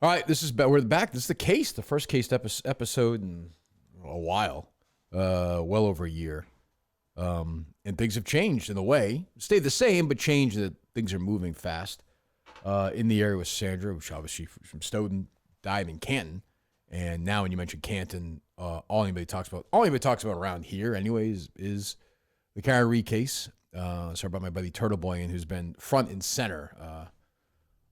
All right, we're back. This is the case, the first case episode in a while, well over a year. And things have changed in a way. Stayed the same, but changed that things are moving fast. In the area with Sandra, which obviously from Stoughton, died in Canton. And now when you mention Canton, all anybody talks about around here anyways is the Karen Reed case. Started by my buddy Turtleboy, who's been front and center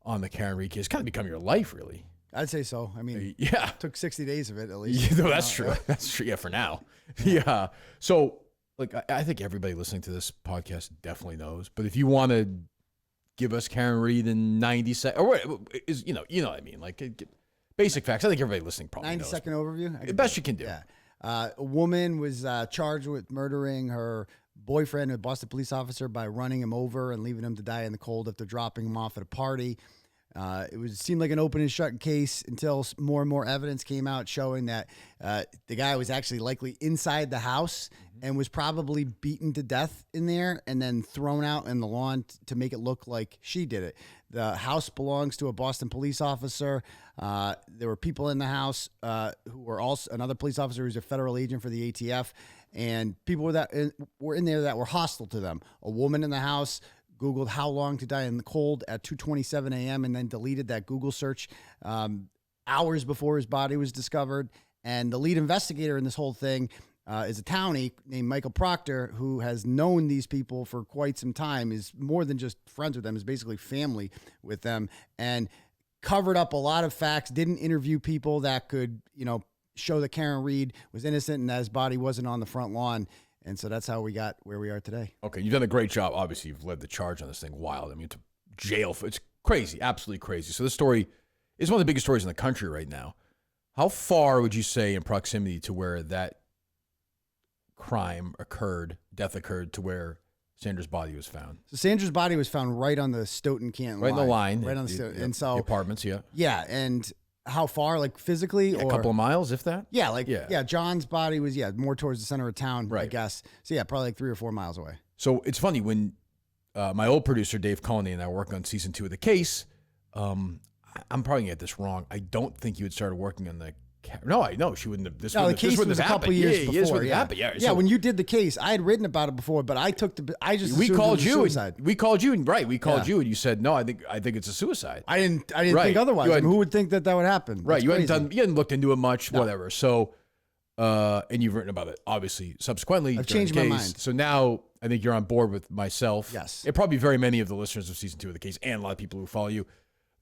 on the Karen Reed case. It's kind of become your life, really. I'd say so. I mean, yeah, it took 60 days of it at least. Yeah, no, that's true. That's true. Yeah, for now. Yeah. So, like, I think everybody listening to this podcast definitely knows. But if you want to give us Karen Reed in 90 seconds, or is you know what I mean, like basic facts. I think everybody listening probably 90 knows. 90-second overview. The best you can do. Yeah. A woman was charged with murdering her boyfriend, a Boston police officer, by running him over and leaving him to die in the cold after dropping him off at a party. It seemed like an open and shut case until more and more evidence came out showing that the guy was actually likely inside the house and was probably beaten to death in there and then thrown out in the lawn to make it look like she did it. The house belongs to a Boston police officer. There were people in the house who were also another police officer who's a federal agent for the ATF, and people were in there that were hostile to them. A woman in the house Googled how long to die in the cold at 2:27 a.m. and then deleted that Google search hours before his body was discovered. And the lead investigator in this whole thing is a townie named Michael Proctor, who has known these people for quite some time, is more than just friends with them, is basically family with them, and covered up a lot of facts, didn't interview people that could, show that Karen Reed was innocent and that his body wasn't on the front lawn. And so that's how we got where we are today. Okay, you've done a great job. Obviously, you've led the charge on this thing. Wild. I mean, to jail. It's crazy, absolutely crazy. So this story is one of the biggest stories in the country right now. How far would you say in proximity to where that death occurred, to where Sandra's body was found? So Sandra's body was found right on the Stoughton-Canton line. Right in the line. Right on the Stoughton. And so the apartments, yeah. Yeah, and how far, like physically? A couple of miles, if that? Yeah, John's body was, more towards the center of town, right. I guess. So, probably like 3 or 4 miles away. So, it's funny, when my old producer, Dave Coney, and I worked on season 2 of the case, I'm probably going to get this wrong. I don't think you had started working on the... No, I know she wouldn't have. The case was a couple years before. Yeah, so, when you did the case, I had written about it before, but I just we called you. Suicide. We called you, and we called you, and you said no. I think it's a suicide. I didn't think otherwise. Who would think that would happen? Right, you hadn't looked into it much, whatever. So, and you've written about it obviously subsequently. I've changed my mind. So now I think you're on board with myself. Yes, and probably very many of the listeners of season 2 of the case, and a lot of people who follow you.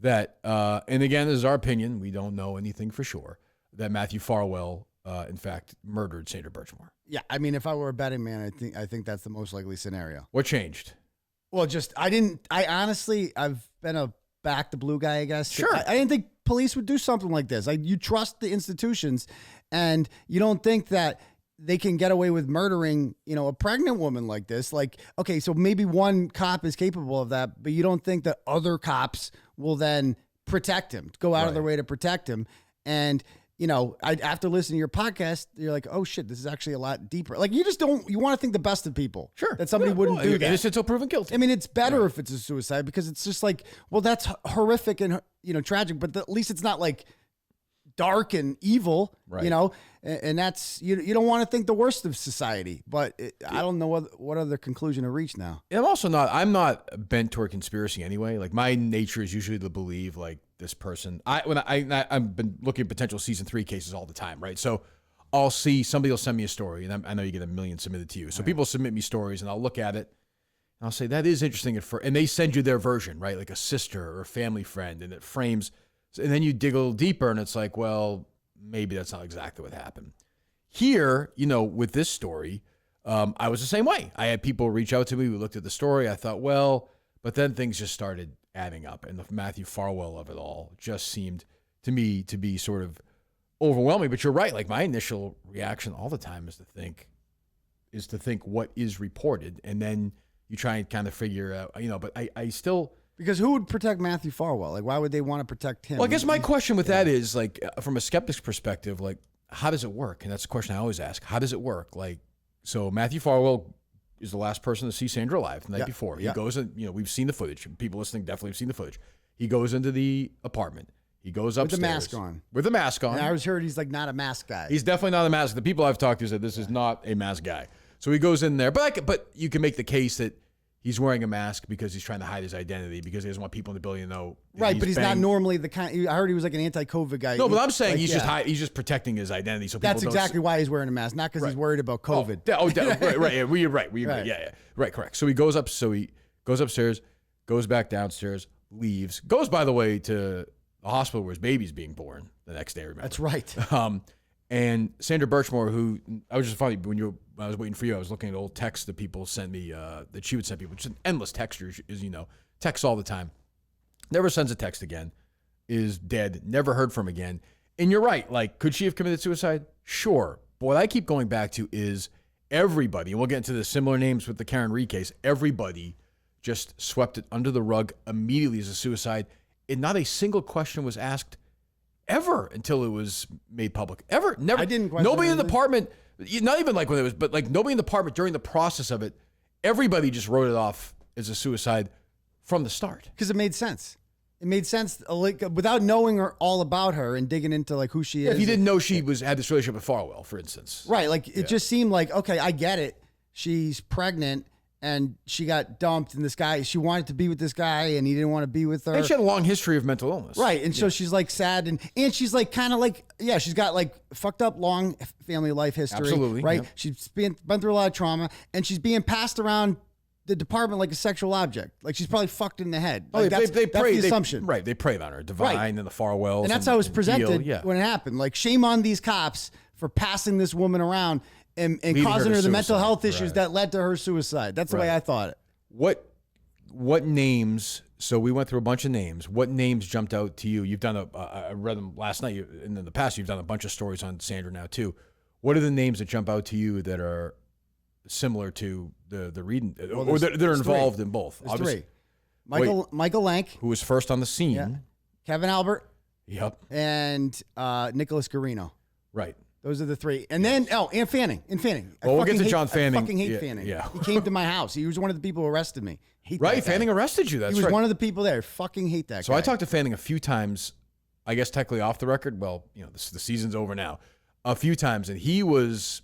That and again, this is our opinion. We don't know anything for sure. That Matthew Farwell, in fact, murdered Sandra Birchmore. Yeah, I mean, if I were a betting man, I think that's the most likely scenario. What changed? Well, I've been a back the blue guy, I guess. Sure. I didn't think police would do something like this. You trust the institutions, and you don't think that they can get away with murdering, a pregnant woman like this. Like, okay, so maybe one cop is capable of that, but you don't think that other cops will then protect him, go out of their way to protect him. And after listening to your podcast, you're like, oh shit, this is actually a lot deeper. Like, you want to think the best of people. Sure. That somebody wouldn't do that. Innocent until proven guilty. I mean, it's better if it's a suicide, because it's just like, well, that's horrific and, tragic, but at least it's not like dark and evil, right. And that's, you don't want to think the worst of society, but I don't know what other conclusion to reach now. I'm not bent toward conspiracy anyway. Like, my nature is usually to believe like this person. I've been looking at potential season 3 cases all the time, right? So I'll see, somebody will send me a story, and I know you get a million submitted to you. So people submit me stories, and I'll look at it, and I'll say, that is interesting. And they send you their version, right? Like a sister or a family friend, and it frames, and then you dig a little deeper, and it's like, well, maybe that's not exactly what happened. Here, with this story, I was the same way. I had people reach out to me. We looked at the story. I thought, well, but then things just started adding up, and the Matthew Farwell of it all just seemed to me to be sort of overwhelming. But you're right. Like, my initial reaction all the time is to think what is reported, and then you try and kind of figure out, but I still... Because who would protect Matthew Farwell? Like, why would they want to protect him? Well, I guess my question with that is, like, from a skeptic's perspective, like, how does it work? And that's the question I always ask. How does it work? Like, so Matthew Farwell is the last person to see Sandra alive the night before. He goes in, we've seen the footage. People listening definitely have seen the footage. He goes into the apartment. He goes with upstairs. the mask on. With the mask on. And I was heard he's like not a mask guy. He's definitely not a mask. The people I've talked to said this is not a mask guy. So he goes in there. But you can make the case that he's wearing a mask because he's trying to hide his identity because he doesn't want people in the building to know. Right, but he's not normally the kind. I heard he was like an anti-COVID guy. No, but I'm saying like, he's just protecting his identity. So people that's exactly why he's wearing a mask, not because he's worried about COVID. Right. Yeah, we agree. Yeah, right, correct. So he goes upstairs, goes back downstairs, leaves, goes by the way to the hospital where his baby's being born the next day. Remember? That's right. And Sandra Birchmore, who I was just funny when I was waiting for you, I was looking at old texts that people sent me that she would send people, which is an endless texter, as you know, texts all the time. Never sends a text again. Is dead. Never heard from again. And you're right. Like, could she have committed suicide? Sure. But what I keep going back to is everybody, and we'll get into the similar names with the Karen Reed case. Everybody just swept it under the rug immediately as a suicide, and not a single question was asked ever until it was made public. Ever. Never. I didn't question nobody in the department, not even like when it was, but like nobody in the department during the process of it, everybody just wrote it off as a suicide from the start. Because it made sense. It made sense like, without knowing her all about her and digging into like who she is. If you didn't know she had this relationship with Farwell, for instance. Right. Like it just seemed like, okay, I get it. She's pregnant and she got dumped and this guy, she wanted to be with this guy and he didn't want to be with her. And she had a long history of mental illness. Right. And so she's like sad and she's like kind of like, she's got like fucked up long family life history. Absolutely. Right. Yep. She's been through a lot of trauma and she's being passed around the department like a sexual object. Like she's probably fucked in the head. Like they that's the assumption. Right. They preyed on her. Divine and the Farwells. And that's how it was presented Gil, when it happened. Like shame on these cops for passing this woman around and causing her the mental health issues that led to her suicide. That's the way I thought it. What names? So we went through a bunch of names. What names jumped out to you? You've done I read them last night. And in the past, you've done a bunch of stories on Sandra now too. What are the names that jump out to you that are similar to the reading, or that are involved in both? There's three. Michael Lank, who was first on the scene. Yeah. Kevin Albert. Yep. And Nicholas Garino. Right. Those are the three. And then, and Fanning. Well, we'll get to John Fanning. I fucking hate Fanning. Yeah. He came to my house. He was one of the people who arrested me. Right. Fanning arrested you. That's right. He was one of the people there. Fucking hate that guy. So I talked to Fanning a few times, I guess technically off the record. Well, the season's over now. A few times. And he was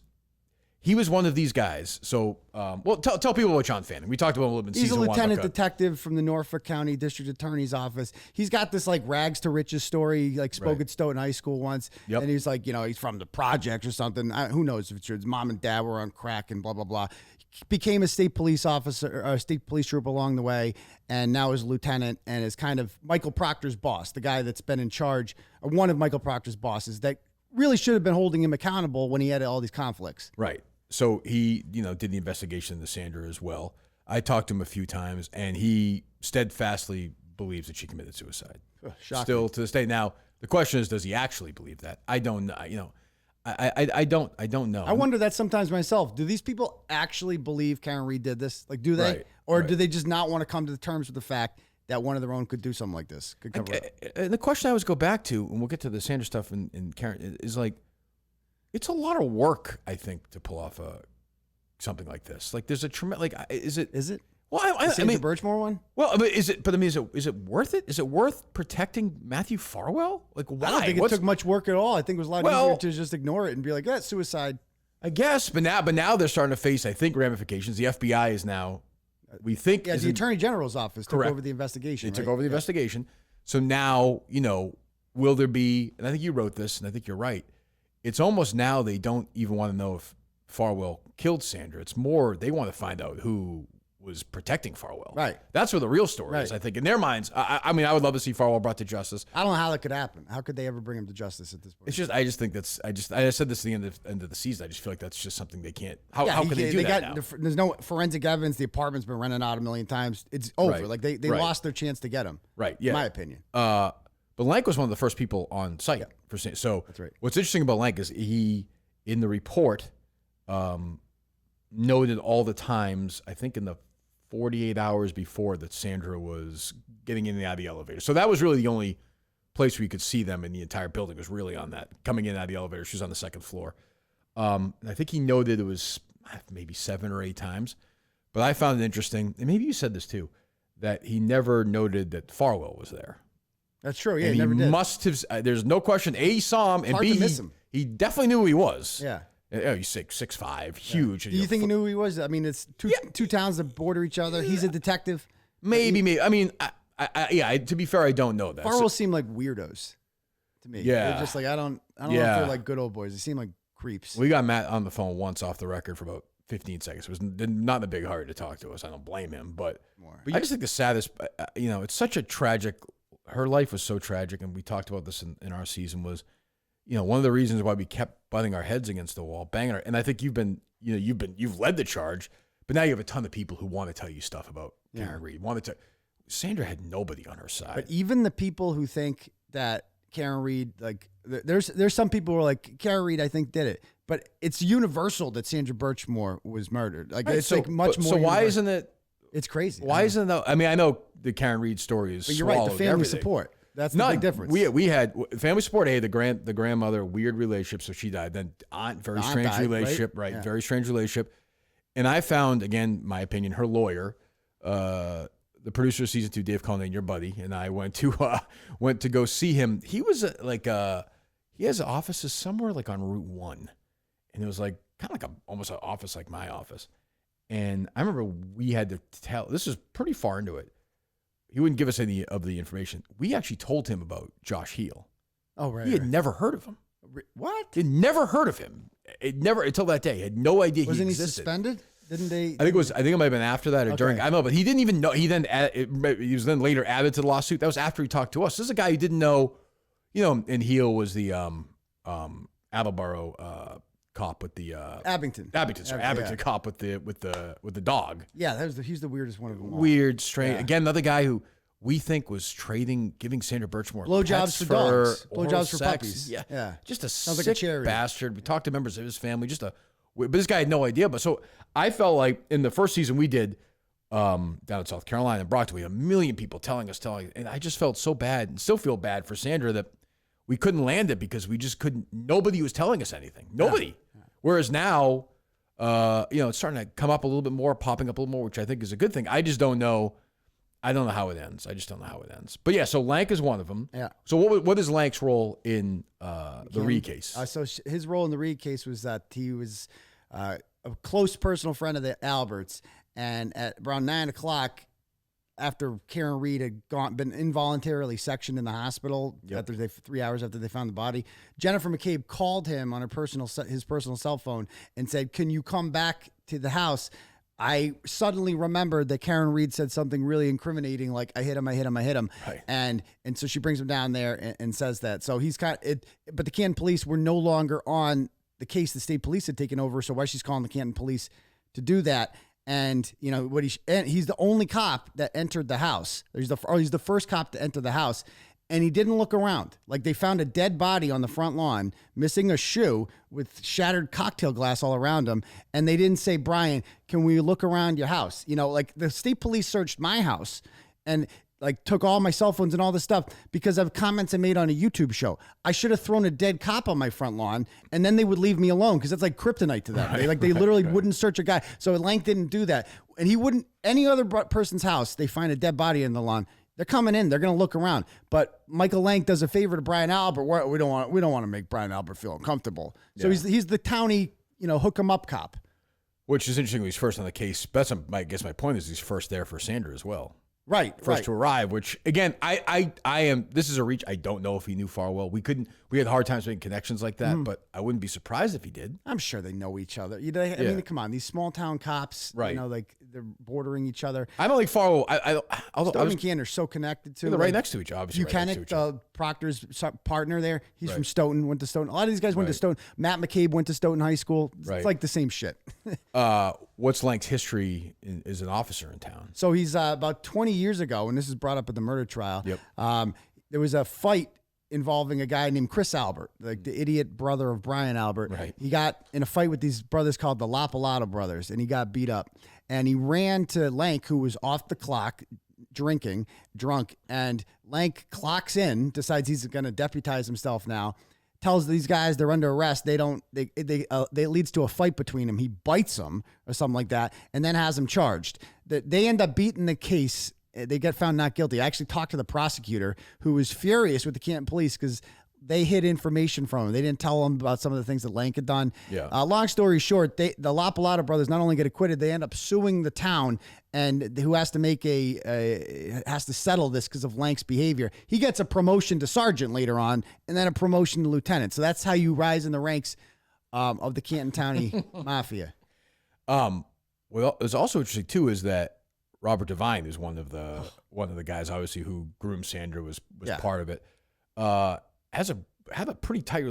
one of these guys. So, tell people about John Fanning. We talked about him a little bit in season one. He's a lieutenant detective from the Norfolk County District Attorney's Office. He's got this like rags to riches story. He spoke at Stoughton High School once. Yep. And he's like, he's from the projects or something. Who knows if it's true. His mom and dad were on crack and blah, blah, blah. He became a state police officer, a state police trooper along the way, and now is a lieutenant and is kind of Michael Proctor's boss, the guy that's been in charge, or one of Michael Proctor's bosses that really should have been holding him accountable when he had all these conflicts. Right. So he, did the investigation into Sandra as well. I talked to him a few times, and he steadfastly believes that she committed suicide. Shocking. Still to this day. Now, the question is, does he actually believe that? I don't know. I don't know. I wonder that sometimes myself. Do these people actually believe Karen Reed did this? Like, do they? Right, or do they just not want to come to the terms with the fact that one of their own could do something like this? Could cover it? And the question I always go back to, and we'll get to the Sandra stuff and Karen, is like, it's a lot of work, I think, to pull off something like this. Like, there's a tremendous. Like, is it? Well, I mean, Birchmore one. Well, I mean, is it? But I mean, is it worth it? Is it worth protecting Matthew Farwell? Like, why? I don't think it took much work at all. I think it was a lot easier to just ignore it and be like, "That's suicide." I guess, but now they're starting to face, I think, ramifications. The FBI is now, we think, the Attorney General's office took over the investigation. They took over the investigation. So now, will there be? And I think you wrote this, and I think you're right. It's almost now they don't even want to know if Farwell killed Sandra. It's more they want to find out who was protecting Farwell. Right. That's where the real story is, I think, in their minds. I mean, I would love to see Farwell brought to justice. I don't know how that could happen. How could they ever bring him to justice at this point? It's just, I just think I said this at the end of the season. I just feel like that's just something they can't. How can they do that now? There's no forensic evidence. The apartment's been rented out a million times. It's over. Right. Like they lost their chance to get him. Right. Yeah. In my opinion. But Lank was one of the first people on site for Sandra. So that's right. What's interesting about Lank is he, in the report, noted all the times, I think in the 48 hours before, that Sandra was getting in and out of the elevator. So that was really the only place where you could see them in the entire building, was really on that, coming in and out of the elevator. She was on the second floor. And I think he noted it was maybe 7 or 8 times. But I found it interesting, and maybe you said this too, that he never noted that Farwell was there. That's true. Yeah, and he never did. must have. There's no question. A, he saw him, and Hard B, to miss him. he definitely knew who he was. Yeah. Oh, he's 6'5", huge. Do you think he knew who he was? I mean, it's two towns that border each other. He's a detective. Maybe. I mean, to be fair, I don't know that. Farrell seemed like weirdos to me. Yeah. They're just like, I don't know if they're like good old boys. They seem like creeps. We got Matt on the phone once off the record for about 15 seconds. It was not in a big hurry to talk to us. I don't blame him, but I just think the saddest, it's such a tragic. Her life was so tragic, and we talked about this in our season. Was, one of the reasons why we kept butting our heads against the wall, banging her. And I think you've led the charge, but now you have a ton of people who want to tell you stuff about Karen Reed. Sandra had nobody on her side. But even the people who think that Karen Reed, like, there's some people who are like, Karen Reed, I think, did it. But it's universal that Sandra Birchmore was murdered. Like, right, it's like much more. So why isn't it? It's crazy. Why isn't it? I mean, I know the Karen Reed story is. But you're right. The family everything. Support. That's the big difference. We had family support. The grandmother, weird relationship, so she died. Then aunt, very strange relationship, right? Yeah. Very strange relationship. And I found, again, my opinion, her lawyer, the producer of season 2, Dave Cullinane, your buddy, and I went to go see him. He was he has offices somewhere like on Route 1, and it was like kind of like almost an office like my office. And I remember we had to tell. This is pretty far into it. He wouldn't give us any of the information. We actually told him about Josh Heel. Oh, right. He had never heard of him. What? He had never heard of him. It never until that day. He had no idea Wasn't he existed. existed. Suspended? Didn't they? I think it might have been after that or during. I don't know, but he didn't even know. He was then later added to the lawsuit. That was after he talked to us. This is a guy who didn't know, and Heel was the Attleboro cop with the Abington cop with the dog. Yeah, he's the weirdest one of them all. Weird, strange. Yeah. Again, another guy who we think was giving Sandra Birchmore blowjobs for dogs, blowjobs for puppies. Yeah. Just a Sounds sick like a charity. bastard. We talked to members of his family. But this guy had no idea. But so I felt like in the first season we did down in South Carolina and Brockton, we had 1 million people telling us, and I just felt so bad and still feel bad for Sandra that we couldn't land it because we just couldn't. Nobody was telling us anything. Nobody. Yeah. Whereas now, it's starting to come up a little bit more, popping up a little more, which I think is a good thing. I just don't know. I don't know how it ends. I just don't know how it ends. But yeah, so Lank is one of them. Yeah. So what is Lank's role in the Reed case? So his role in the Reed case was that he was a close personal friend of the Alberts, and at around 9 o'clock, after Karen Reed had been involuntarily sectioned in the hospital after 3 hours after they found the body, Jennifer McCabe called him on his personal cell phone and said, "Can you come back to the house? I suddenly remembered that Karen Reed said something really incriminating, like I hit him. Right. And so she brings him down there and says that. So he's but the Canton police were no longer on the case the state police had taken over. So why she's calling the Canton police to do that? And he's the only cop that entered the house. He's the first cop to enter the house. And he didn't look around. Like, they found a dead body on the front lawn, missing a shoe with shattered cocktail glass all around him. And they didn't say, "Brian, can we look around your house?" Like, the state police searched my house and like took all my cell phones and all this stuff because of comments I made on a YouTube show. I should have thrown a dead cop on my front lawn, and then they would leave me alone because it's like kryptonite to them. They literally wouldn't search a guy. So Lank didn't do that. And he wouldn't, any other person's house, they find a dead body in the lawn, they're coming in. They're going to look around. But Michael Lank does a favor to Brian Albert. We don't want to make Brian Albert feel uncomfortable. So he's the townie, hook 'em up cop. Which is interesting. He's first on the case. I guess my point is he's first there for Sandra as well. Right. First to arrive, which again, I am, this is a reach. I don't know if he knew Farwell. We had hard times making connections like that, but I wouldn't be surprised if he did. I'm sure they know each other. I mean, come on, these small town cops, right? Like they're bordering each other. I don't think Farwell. Stone and Canton are so connected too. They're right next to each other. Obviously, Buchanan, Proctor's partner there, he's from Stoughton. Went to Stoughton. A lot of these guys went to Stoughton. Matt McCabe went to Stoughton High School. It's like the same shit. What's Lank's history as an officer in town? So he's about 20 years ago, and this is brought up at the murder trial. There was a fight involving a guy named Chris Albert, like the idiot brother of Brian Albert. Right. He got in a fight with these brothers called the Lapalato brothers, and he got beat up. And he ran to Lank, who was off the clock, drunk, and Lank clocks in, decides he's going to deputize himself now, tells these guys they're under arrest. It leads to a fight between them. He bites them or something like that, and then has them charged. They end up beating the case they get found not guilty. I actually talked to the prosecutor, who was furious with the Canton police because they hid information from him. They didn't tell him about some of the things that Lank had done. Yeah. Long story short, the LaPalata brothers not only get acquitted, they end up suing the town, and who has to has to settle this because of Lank's behavior. He gets a promotion to sergeant later on, and then a promotion to lieutenant. So that's how you rise in the ranks of the Canton County Mafia. Well, it's also interesting too is that Robert Devine is one of the guys, obviously, who groomed Sandra, was part of it. Had a pretty tight,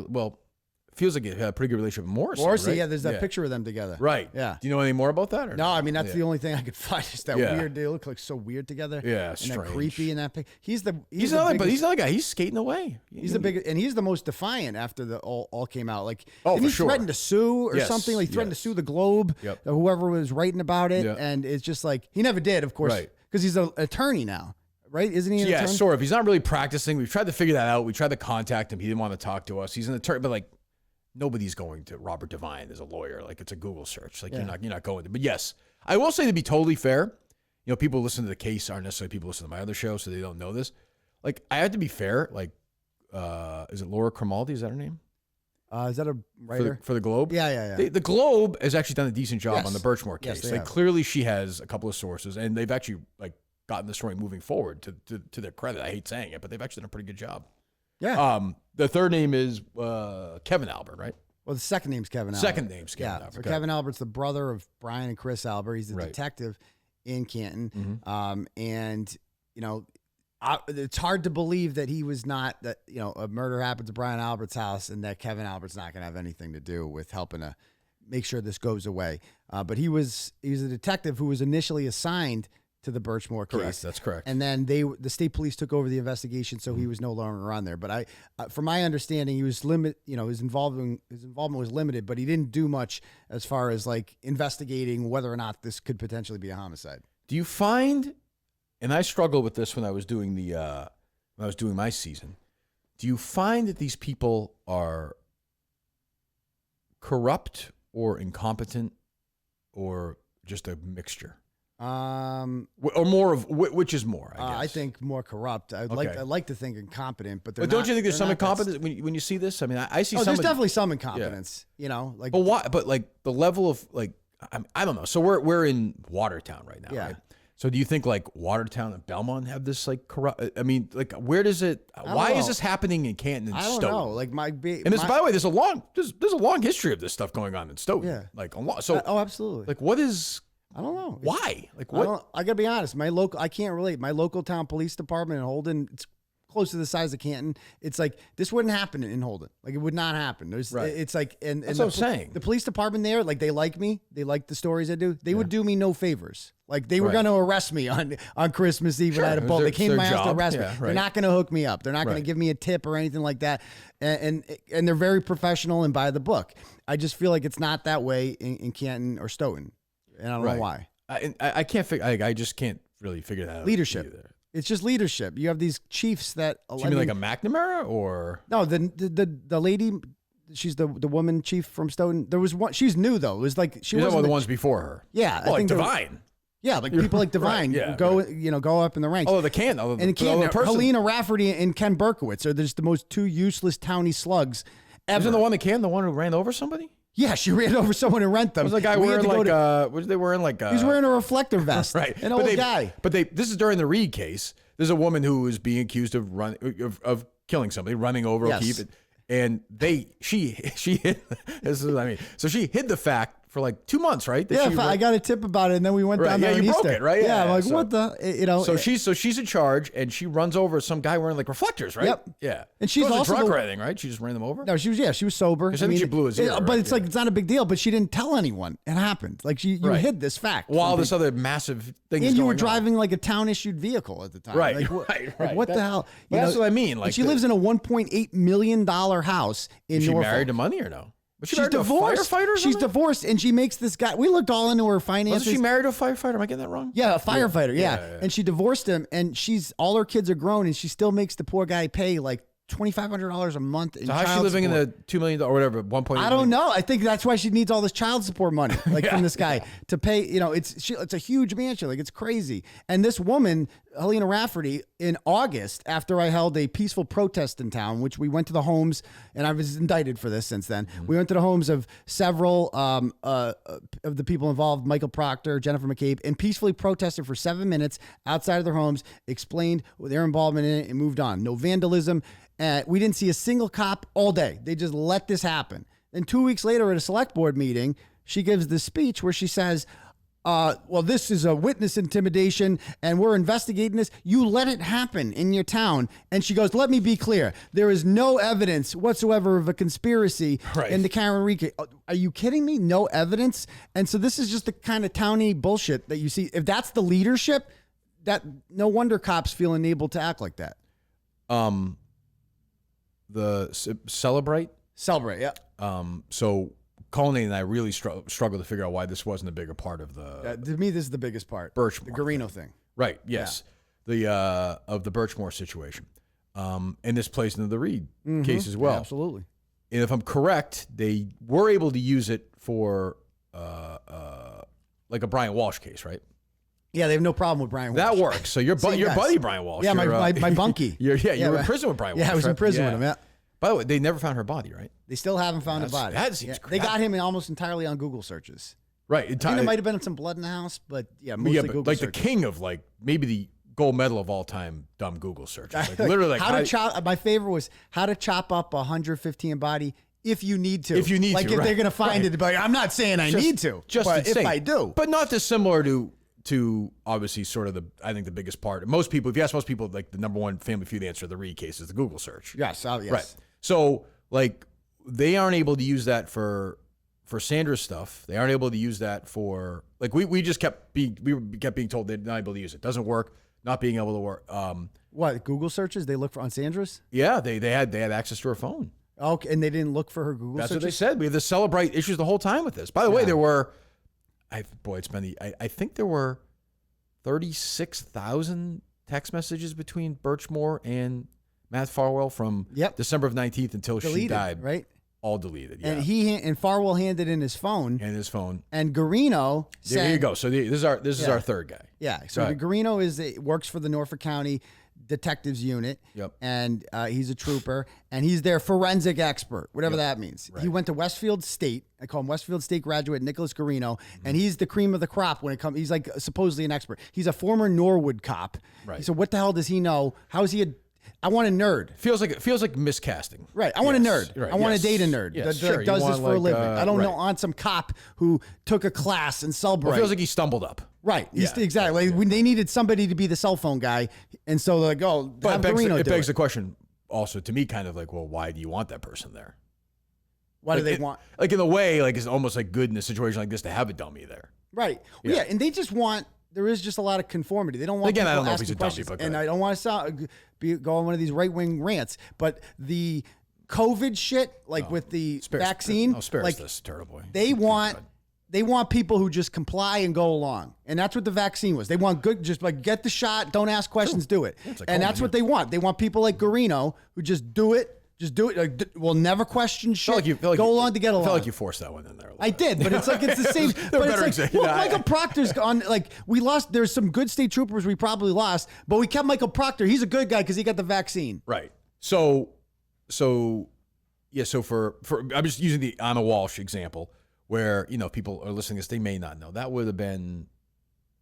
feels like it had a pretty good relationship with Morrissey. Right? Yeah, there's that picture of them together. Right. Yeah. Do you know anything more about that? Or no, I mean, that's the only thing I could find is that weird. They look like so weird together. Yeah, and strange. that creepy in that picture. He's another guy. He's skating away. He's the biggest, and he's the most defiant after the all came out. Like, for he sure. threatened to sue or something. Like, threatened to sue the Globe, or whoever was writing about it. Yep. And it's just like, he never did, of course, because he's an attorney now. Right? Isn't he an attorney? Yeah, sort of. He's not really practicing. We've tried to figure that out. We tried to contact him. He didn't want to talk to us. He's an attorney, but like nobody's going to Robert Devine as a lawyer. Like it's a Google search. Like you're not going to. But yes, I will say, to be totally fair, people who listen to the case aren't necessarily people who listen to my other show, so they don't know this. Like I have to be fair. Like, is it Laura Cromaldi? Is that her name? Is that a writer for the Globe? Yeah. The Globe has actually done a decent job on the Birchmore case. Yes, like clearly, she has a couple of sources, and they've actually gotten the story moving forward. To their credit, I hate saying it, but they've actually done a pretty good job. Yeah. The third name is Kevin Albert, right? Well, the second name's Kevin Albert. Second name's Kevin Albert. So Kevin Albert's the brother of Brian and Chris Albert. He's the detective in Canton. Mm-hmm. And it's hard to believe that he was not that. A murder happens at Brian Albert's house, and that Kevin Albert's not going to have anything to do with helping to make sure this goes away. But he was a detective who was initially assigned to the Birchmore case. Correct, that's correct. And then the state police took over the investigation, so he was no longer on there. But from my understanding, he was his involvement was limited, but he didn't do much as far as like investigating whether or not this could potentially be a homicide. Do you find, and I struggled with this when I was doing my season, do you find that these people are corrupt or incompetent or just a mixture? Or more of which is more? I guess. I think more corrupt. I'd like to think incompetent, but don't you think there's some incompetence when you see this? I mean, I see some. There's definitely some incompetence. But why? But like the level of I don't know. So we're in Watertown right now, right? So do you think like Watertown and Belmont have this like corrupt? I mean, like where does it? Why is this happening in Canton and Stoughton? I don't know. Like by the way, there's a long history of this stuff going on in Stoughton. Yeah, like a lot. So absolutely. Like what is? I don't know. Why? Like what? I gotta be honest. I can't relate. My local town police department in Holden, it's close to the size of Canton. It's like this wouldn't happen in Holden. Like it would not happen. It's like and that's what I'm saying. The police department there, like they like me. They like the stories I do. They would do me no favors. Like they were going to arrest me on Christmas Eve when I had a boat. They came to my house to arrest me. They're not going to hook me up. They're not going to give me a tip or anything like that. And they're very professional and by the book. I just feel like it's not that way in Canton or Stoughton, and I don't know why. I can't figure. I just can't really figure that out. Leadership. Either. It's just leadership. You have these chiefs that. Do you mean like a McNamara or no? The lady, she's the woman chief from Stoughton. There was one. She's new though. It was like she was one of the ones before her. Yeah, I think Divine. Yeah, like people like Divine go up in the ranks. Helena Rafferty and Ken Berkowitz are just the most two useless towny slugs ever. Isn't the one who ran over somebody? Yeah, she ran over someone who rent them. Was the guy wearing like what was they wearing like? He was wearing a reflector vest. Right, an old guy. But this is during the Reed case. There's a woman who was being accused of killing somebody, running over O'Keefe, and she hid. So she hid the fact for like 2 months, right? I got a tip about it, and then we went down there. Yeah, you broke it, right? Yeah, I'm like, what the, So she's in charge, and she runs over some guy wearing like reflectors, right? Yep. Yeah. And she's also drunk or anything, right? She just ran them over. No, she was sober. I think she blew his ear. But it's like it's not a big deal. But she didn't tell anyone. It happened. Like you hid this fact while this other massive thing. And you were driving like a town issued vehicle at the time, right? Like, right. What the hell? That's what I mean. Like she lives in a $1.8 million house in Norfolk. Is she married to money or no? She's divorced. She's divorced, and she makes this guy. We looked all into her finances. Was she married to a firefighter? Am I getting that wrong? Yeah, a firefighter. Yeah. And she divorced him, and all her kids are grown, and she still makes the poor guy pay like $2,500 a month in child support. How's she living in the $2 million or whatever 1.8? I don't know. I think that's why she needs all this child support money, like from this guy to pay. It's a huge mansion, like it's crazy. And this woman, Helena Rafferty in August after I held a peaceful protest in town, which we went to the homes, and I was indicted for this since then. We went to the homes of several of the people involved, Michael Proctor, Jennifer McCabe, and peacefully protested for 7 minutes outside of their homes, explained their involvement in it, and moved on. No vandalism. We didn't see a single cop all day. They just let this happen. And 2 weeks later at a select board meeting, she gives this speech where she says, well, this is a witness intimidation and we're investigating this. You let it happen in your town. And she goes, let me be clear. There is no evidence whatsoever of a conspiracy in the Karen Reed case. Are you kidding me? No evidence. And so this is just the kind of towny bullshit that you see. If that's the leadership, that no wonder cops feel enabled to act like that. The Celebrate. Yeah. So Colleen and I really struggled to figure out why this wasn't a bigger part of the. To me, this is the biggest part. Birchmore, the Garino thing. Right. Yes. Yeah. Of the Birchmore situation, and this plays into the Reed case as well. Yeah, absolutely. And if I'm correct, they were able to use it for like a Brian Walsh case, right? Yeah, they have no problem with Brian Walsh. That works. So your buddy Brian Walsh. Yeah, my bunkie. You were in prison with Brian Walsh. Yeah, I was in prison with him. Yeah. By the way, they never found her body, right? They still haven't found a body. That seems They got him almost entirely on Google searches. Right. I think there might have been some blood in the house, but mostly Google like searches. the king of like maybe the gold medal of all time dumb Google searches. Like literally, like my favorite was how to chop up a 115 body if you need to. If you need like to, if right. they're gonna find it, but I'm not saying I need to. Just but insane. if I do, but not dissimilar to obviously sort of I think the biggest part. Most people, if you ask most people, like the number one Family Feud answer to the Reed case is the Google search. Yes. Yes. Right. So like they aren't able to use that for Sandra's stuff. They aren't able to use that for like we kept being told they're not able to use it. Doesn't work. Not being able to work. What Google searches they look for on Sandra's? Yeah, they had access to her phone. Okay, and they didn't look for her Google That's searches? what they said. We had to celebrate issues the whole time with this. By the way, there were, I think there were 36,000 text messages between Birchmore and Matt Farwell from December of 19th until she died. Right. All deleted. Yeah. And Farwell handed in his phone. And Garino said, here you go. So this is our third guy. Yeah. So Garino works for the Norfolk County Detectives Unit. Yep. And he's a trooper, and he's their forensic expert, whatever that means. Right. He went to Westfield State. I call him Westfield State graduate Nicholas Garino, and he's the cream of the crop when it comes. He's like supposedly an expert. He's a former Norwood cop. Right. So what the hell does he know? How is he I want a nerd. Feels like miscasting. Right. I want a nerd. Right. I want to date a nerd that does this for a living. I don't want some cop who took a class in Celebrate. Well, it feels like he stumbled up. Right. Exactly. When they needed somebody to be the cell phone guy, and so they're like, but it begs the question also to me, kind of like, well, why do you want that person there? Why do they want? Like in a way, like it's almost like good in a situation like this to have a dummy there. Right. Yeah. And they just want. There is just a lot of conformity. They don't want I don't know if asking he's a questions. dummy, but and I don't want to go on one of these right-wing rants, but the COVID shit, like with the vaccine, like this Turtleboy. They want people who just comply and go along, and that's what the vaccine was. They want just like get the shot, don't ask questions, do it, and that's what they want. They want people like Garino who just do it. Just do it. Like, we'll never question shit. Go along to get along. I feel like you forced that one in there. I did, but it's like it's the same. But it's like, Michael Proctor's on. Like we lost. There's some good state troopers we probably lost, but we kept Michael Proctor. He's a good guy because he got the vaccine. Right. So for I'm just using the Anna Walsh example where people are listening to this. They may not know that would have been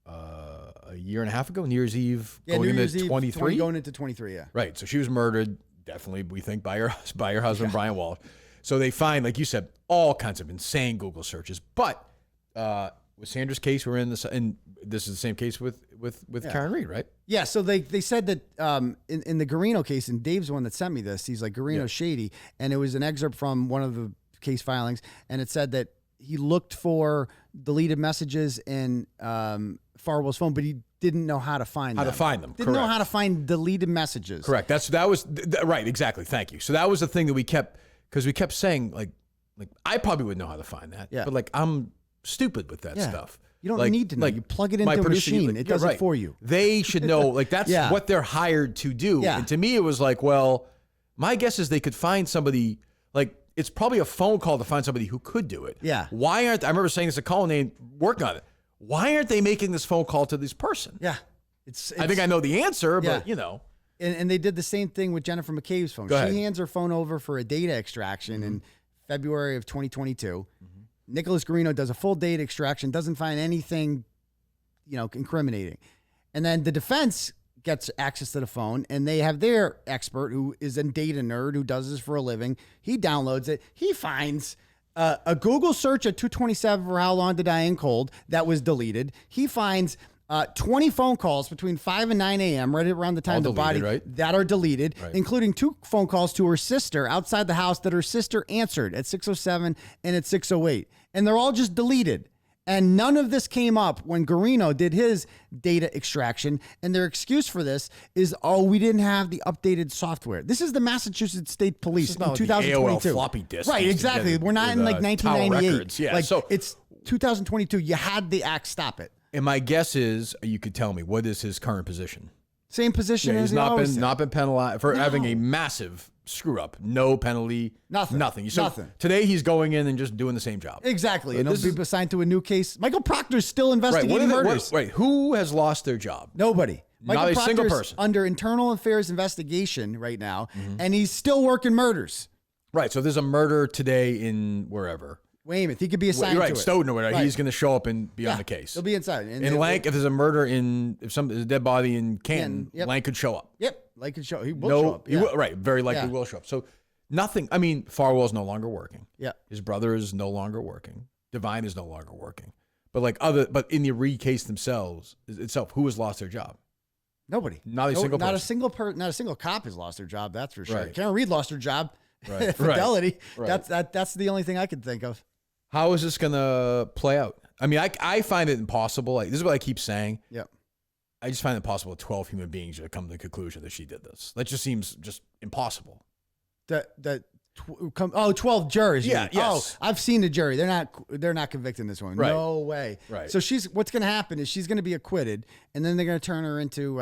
a year and a half ago, New Year's Eve, going into 23. Going into 23. Yeah. Right. So she was murdered. Definitely, we think by her husband, Brian Walsh. So they find, like you said, all kinds of insane Google searches. But with Sandra's case, we're in this, and this is the same case with Karen Reed, right? Yeah. So they said that in the Garino case, and Dave's the one that sent me this. He's like Garino's shady, and it was an excerpt from one of the case filings, and it said that he looked for deleted messages in Farwell's phone, but he didn't know how to find them. Didn't know how to find deleted messages. Correct. That was right. Exactly. Thank you. So that was the thing that we kept saying like I probably would know how to find that. Yeah. But like I'm stupid with that stuff. You don't need to know. You plug it into a machine. It does it for you. They should know. Like that's what they're hired to do. Yeah. And to me, it was like, well, my guess is they could find somebody. Like it's probably a phone call to find somebody who could do it. Yeah. I remember saying this to Colin, they worked on it. Why aren't they making this phone call to this person? Yeah. I think I know the answer, but And they did the same thing with Jennifer McCabe's phone. Go ahead. She hands her phone over for a data extraction in February of 2022. Nicholas Garino does a full data extraction, doesn't find anything, incriminating. And then the defense gets access to the phone, and they have their expert who is a data nerd who does this for a living. He downloads it. He finds a Google search at 2:27 for how long to die in cold that was deleted. He finds 20 phone calls between 5 and 9 a.m. right around the time All the body deleted, right? that are deleted, Right. including 2 phone calls to her sister outside the house that her sister answered at 6:07 and at 6:08. And they're all just deleted. And none of this came up when Garino did his data extraction. And their excuse for this is, we didn't have the updated software. This is the Massachusetts State Police in not like the 2022. AOL floppy disk Right, used to exactly. get it We're not with, in like Tower 1998. Records. Yeah, like, so it's 2022. You had the act stop it. and my guess is you could tell me what is his current position. Same position as He's he not always been did. not been penalized for having a massive screw up. No penalty. Nothing. So Nothing. today he's going in and just doing the same job. Exactly. And This he'll is- be assigned to a new case. Michael Proctor's still Right. investigating murders. Wait, who has lost their job? Nobody. Michael Not a single Proctor's person. under internal affairs investigation right now, and he's still working murders. Right. So there's a murder today in wherever. Weymouth. He could be assigned Right, to it. Stoughton or whatever. Right. He's going to show up and be on the case. He'll be inside. And In Lank, if there's a murder if there's a dead body in Canton, Yep. Lank could show up. Yep. Like could show. He will show up. He will, right. Very likely Yeah. will show up. So nothing. I mean, Farwell's no longer working. Yeah. His brother is no longer working. Divine is no longer working. But but in the Reed case itself, who has lost their job? Nobody. Not a single Not person. not a single cop has lost their job. That's for sure. Right. Karen Reed lost her job. Right. Fidelity. Right. That's the only thing I could think of. How is this going to play out? I mean, I find it impossible. This is what I keep saying. Yep. I just find it impossible that 12 human beings would come to the conclusion that she did this. That just seems just impossible. 12 juries. Yeah, you mean. yes. Oh, I've seen the jury. They're not convicting this one. Right. No way. Right. So what's going to happen is she's going to be acquitted, and then they're going to turn her into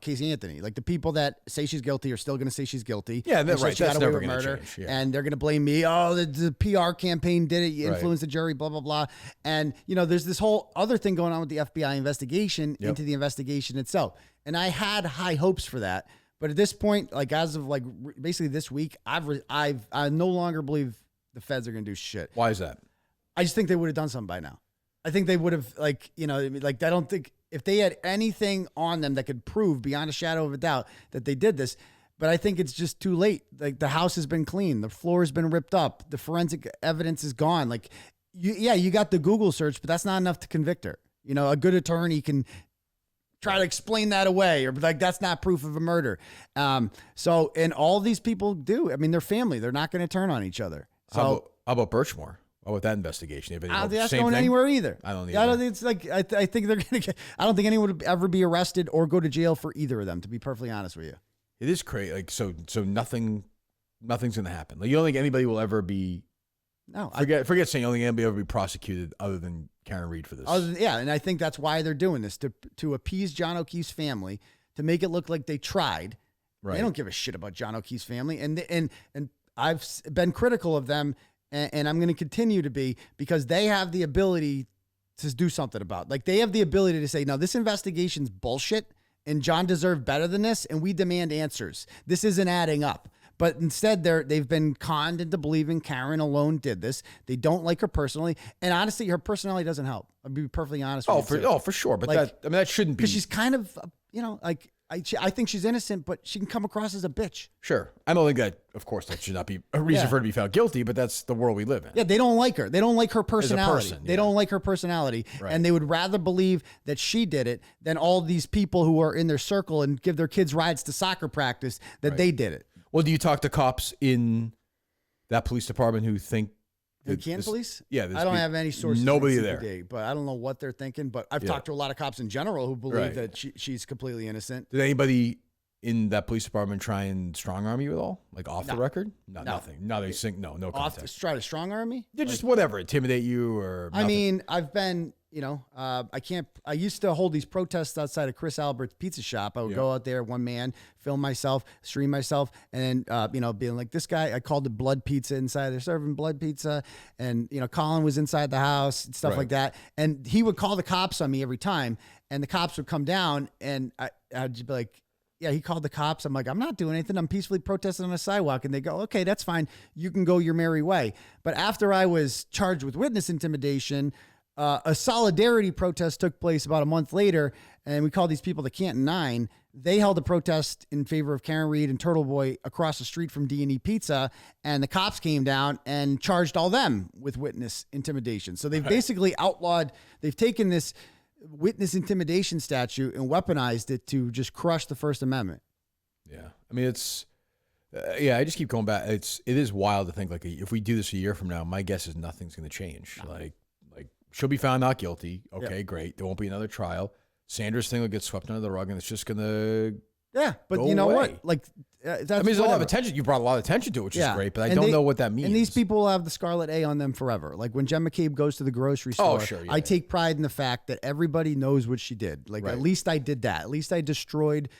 Casey Anthony. Like the people that say she's guilty are still going to say she's guilty. Yeah, and right. say she got That's away never with gonna murder, change, yeah. and they're going to blame me. Oh, the PR campaign did it. You Right. influenced the jury. Blah blah blah. And there's this whole other thing going on with the FBI investigation Yep. into the investigation itself. And I had high hopes for that. But at this point, as of basically this week, I no longer believe the feds are going to do shit. Why is that? I just think they would have done something by now. I think they would have I don't think if they had anything on them that could prove beyond a shadow of a doubt that they did this, but I think it's just too late. Like the house has been cleaned, the floor has been ripped up, the forensic evidence is gone. You got the Google search, but that's not enough to convict her. A good attorney can try to explain that away, or that's not proof of a murder. And all these people do. I mean, they're family. They're not going to turn on each other. So How about Birchmore? How about that investigation? that's going anywhere either. I don't Yeah, I either. don't think I think they're going to get. I don't think anyone would ever be arrested or go to jail for either of them. To be perfectly honest with you. It is crazy. So nothing's going to happen. You don't think anybody will ever be. No, Forget saying you don't think anybody will ever be prosecuted other than Karen Reed for this. and I think that's why they're doing this to appease John O'Keefe's family, to make it look like they tried. Right. They don't give a shit about John O'Keefe's family, and I've been critical of them, and I'm going to continue to be, because they have the ability to do something about it. They have the ability to say, no, this investigation's bullshit, and John deserved better than this, and we demand answers. This isn't adding up. But instead, they've been conned into believing Karen alone did this. They don't like her personally, and honestly, her personality doesn't help. I'll be perfectly honest with you. For sure. But that shouldn't be. Because she's kind of, I think she's innocent, but she can come across as a bitch. Sure. I don't think that, of course, that should not be a reason for her to be found guilty, but that's the world we live in. Yeah, they don't like her. They don't like her personality. person, They yeah. don't like her personality. Right. And they would rather believe that she did it than all these people who are in their circle and give their kids rides to soccer practice that they did it. Well, do you talk to cops in that police department who think The Canton police? Yeah. I don't have any sources. Nobody in there. CPD, but I don't know what they're thinking. But I've talked to a lot of cops in general who believe Right. that she's completely innocent. Did anybody in that police department try and strong arm you at all? Off the record? No, nothing. No, they think no Off contact. try to strong arm me? Yeah, just whatever, intimidate you or I nothing. mean, I've been, I used to hold these protests outside of Chris Albert's pizza shop. I would go out there, one man, film myself, stream myself, and then, being like, this guy, I called it blood pizza inside. They're serving blood pizza. And, Colin was inside the house and stuff like that. And he would call the cops on me every time. and the cops would come down, and I'd just be like, yeah, he called the cops. I'm like, I'm not doing anything. I'm peacefully protesting on a sidewalk. And they go, okay, that's fine. You can go your merry way. But after I was charged with witness intimidation, a solidarity protest took place about a month later, and we called these people the Canton Nine. They held a protest in favor of Karen Reed and Turtleboy across the street from D&E Pizza, and the cops came down and charged all them with witness intimidation. So they've basically outlawed, they've taken this witness intimidation statute and weaponized it to just crush the First Amendment. Yeah. I mean, it's, I just keep going back. It is wild to think, like, if we do this a year from now, my guess is nothing's going to change. No. Like she'll be found not guilty. Okay, great. There won't be another trial. Sanders thing will get swept under the rug, and it's just going to but you know away. What? Like, that's I mean, there's a lot of attention. You brought a lot of attention to it, which is great, but I don't know what that means. And these people will have the scarlet A on them forever. Like when Jen McCabe goes to the grocery store, I take pride in the fact that everybody knows what she did. Like at least I did that. At least I destroyed,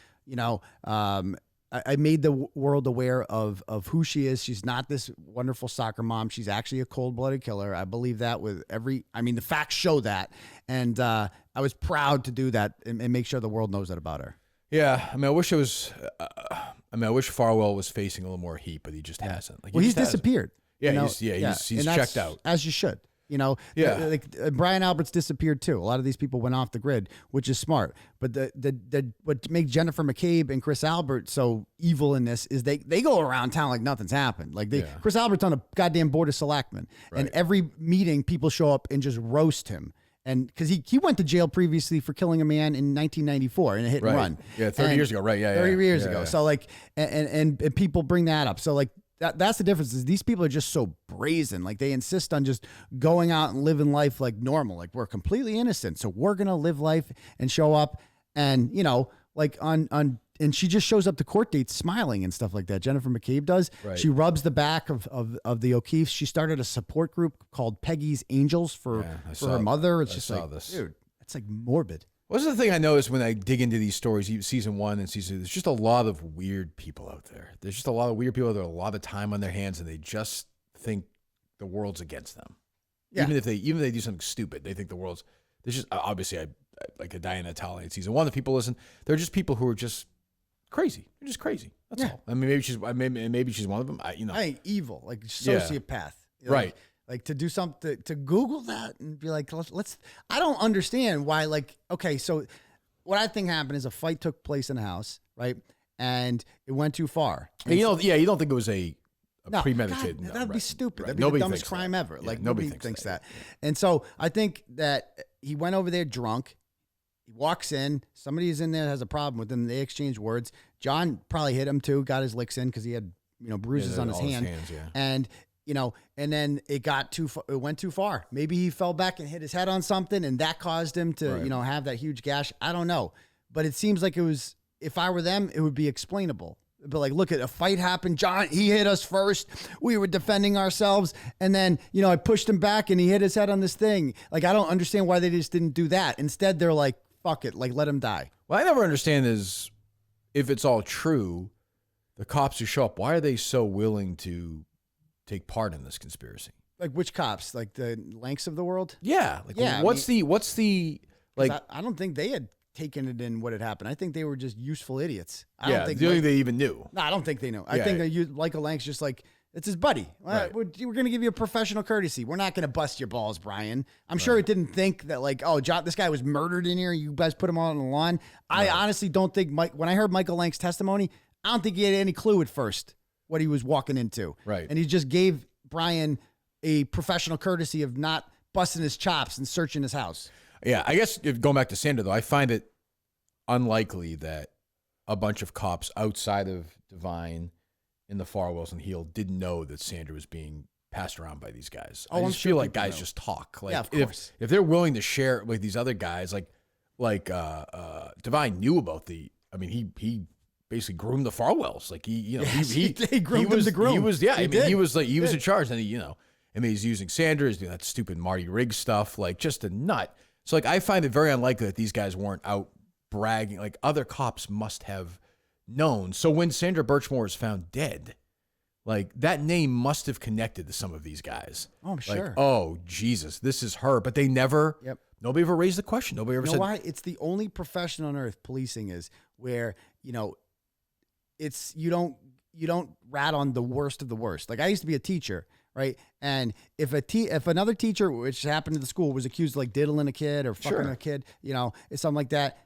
I made the world aware of who she is. She's not this wonderful soccer mom. She's actually a cold-blooded killer. I believe that with the facts show that. And I was proud to do that and make sure the world knows that about her. Yeah. I mean, I wish it was, I wish Farwell was facing a little more heat, but he just hasn't. Like, he's disappeared. Yeah, he's checked out. As you should. Brian Albert's disappeared too. A lot of these people went off the grid, which is smart. But what makes Jennifer McCabe and Chris Albert so evil in this is they go around town like nothing's happened. Like Chris Albert's on a goddamn board of selectmen, and every meeting people show up and just roast him. And because he went to jail previously for killing a man in 1994 in a hit and run. Yeah, 30 years ago, right? Yeah, 30 years ago. So like, and people bring that up. So like, that's the difference is these people are just so brazen. Like they insist on just going out and living life like normal. Like we're completely innocent. So we're going to live life and show up and, like and she just shows up to court dates smiling and stuff like that. Jennifer McCabe does. Right. She rubs the back of the O'Keefes. She started a support group called Peggy's Angels for her mother. It's just like, dude, it's like morbid. What's the thing I notice when I dig into these stories, season 1 and season 2, there's just a lot of weird people out there. There's just a lot of weird people that have a lot of time on their hands, and they just think the world's against them. Yeah. Even if they do something stupid, they think the world's. There's just obviously I like a Diana Talley in season 1. The people listen. They're just people who are just crazy. They're just crazy. That's all. I mean, maybe she's one of them. I ain't evil, like sociopath, right? Like to do something to Google that and be like, let's. I don't understand why. Like, okay, so what I think happened is a fight took place in a house, right, and it went too far. And you don't think it was a premeditated? God, that'd be stupid. Right. That'd be the dumbest crime ever. Yeah, like nobody thinks that. And so I think that he went over there drunk. He walks in. Somebody is in there has a problem with him. They exchange words. John probably hit him too. Got his licks in because he had bruises on his hand. And and then it went too far. Maybe he fell back and hit his head on something, and that caused him to have that huge gash. I don't know, but it seems like it was. If I were them, it would be explainable. But like, look at a fight happened. John, he hit us first. We were defending ourselves. And then, I pushed him back and he hit his head on this thing. Like, I don't understand why they just didn't do that. Instead, they're like, fuck it. Like, let him die. What I never understand is if it's all true, the cops who show up, why are they so willing to take part in this conspiracy? Like which cops? Like the Lanks of the world? Yeah. Like, what's the like? I don't think they had taken it in what had happened. I think they were just useful idiots. I don't think they even knew. No, I don't think they knew. I think that Michael Lank's just like, it's his buddy. Right. We're going to give you a professional courtesy. We're not going to bust your balls, Brian. I'm sure it didn't think that like, oh, John, this guy was murdered in here. You guys put him on the lawn. I honestly don't think when I heard Michael Lank's testimony, I don't think he had any clue at first what he was walking into. Right. And he just gave Brian a professional courtesy of not busting his chops and searching his house. Yeah, I guess going back to Sandra, though, I find it unlikely that a bunch of cops outside of Devine in the Farwells and Heald didn't know that Sandra was being passed around by these guys. I just feel like guys just talk. Like, of course. If they're willing to share with these other guys, like Devine knew about he basically groomed the Farwells. Like he groomed him to groom. He was he was in charge, and he's using Sandra, he's doing that stupid Marty Riggs stuff, like just a nut. So like I find it very unlikely that these guys weren't out bragging. Like other cops must have known. So when Sandra Birchmore is found dead, like that name must have connected to some of these guys. Oh, I'm sure. Like, oh Jesus, this is her. But they never nobody ever raised the question. Nobody ever You know said, why? It's the only profession on earth, policing is, where, it's you don't rat on the worst of the worst. Like, I used to be a teacher, right? And if another teacher, which happened to the school, was accused of like diddling a kid or fucking a kid, something like that,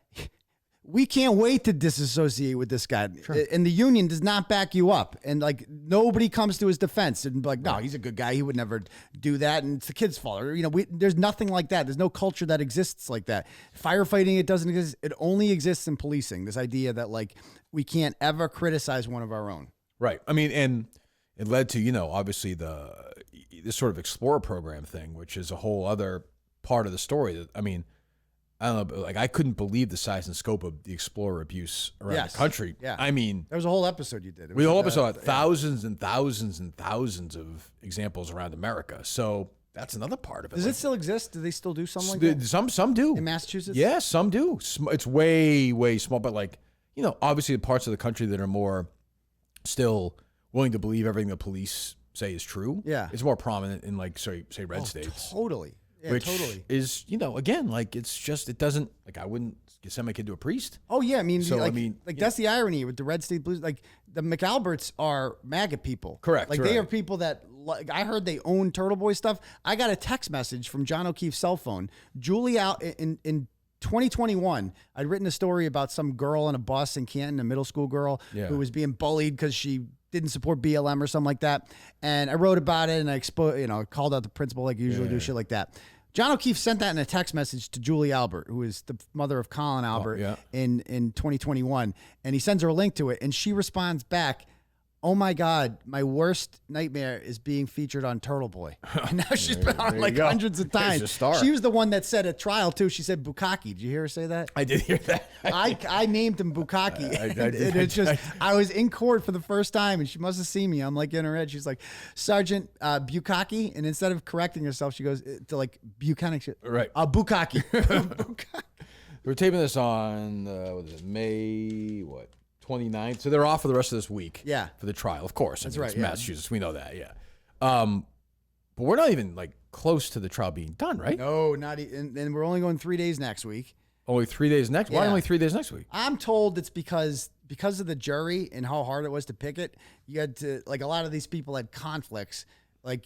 we can't wait to disassociate with this guy. Sure. And the union does not back you up. And like, nobody comes to his defense and be like, no, he's a good guy. He would never do that. And it's the kid's fault. Or, there's nothing like that. There's no culture that exists like that. Firefighting, it doesn't exist. It only exists in policing. This idea that like, we can't ever criticize one of our own. Right. I mean, and it led to, obviously this sort of Explorer program thing, which is a whole other part of the story that, I mean, I don't know, but like, I couldn't believe the size and scope of the Explorer abuse around the country. Yeah. I mean, there was a whole episode you did. We a whole episode had thousands and thousands and thousands of examples around America. So that's another part of it. Does it still exist? Do they still do something like that? Some do. In Massachusetts? Yeah, some do. It's way, way small, but like, obviously the parts of the country that are more still willing to believe everything the police say is true. Yeah. It's more prominent in like, say red states. Totally. Yeah, which totally. is, again, like, it's just, it doesn't, like, I wouldn't send my kid to a priest. Oh, yeah. I mean, So, that's the irony with the red state blues. Like, the McAlberts are MAGA people. Correct. Like, right. they are people that, like, I heard they own Turtleboy stuff. I got a text message from John O'Keefe's cell phone. Julie out in 2021, I'd written a story about some girl on a bus in Canton, a middle school girl who was being bullied because she didn't support BLM or something like that. And I wrote about it and I called out the principal like you usually do, shit like that. John O'Keefe sent that in a text message to Julie Albert, who is the mother of Colin Albert in 2021. And he sends her a link to it and she responds back, "Oh my God, my worst nightmare is being featured on Turtleboy." And now she's been on like hundreds of times. She's a star. She was the one that said at trial too. She said Bukkake. Did you hear her say that? I did hear that. I named him Bukkake. And it's just, I was in court for the first time and she must have seen me. I'm like in her head. She's like, "Sergeant Bukkake." And instead of correcting herself, she goes to like Buchanan. Right. Bukkake. Bukkake. We're taping this on, May, 29th. So they're off for the rest of this week. Yeah. For the trial, of course. That's I mean, right. It's Massachusetts. We know that. Yeah. But we're not even like close to the trial being done, right? No, not even. And we're only going 3 days next week. Only 3 days next. Why only 3 days next week? I'm told it's because of the jury and how hard it was to pick it. You had to, like, a lot of these people had conflicts, like,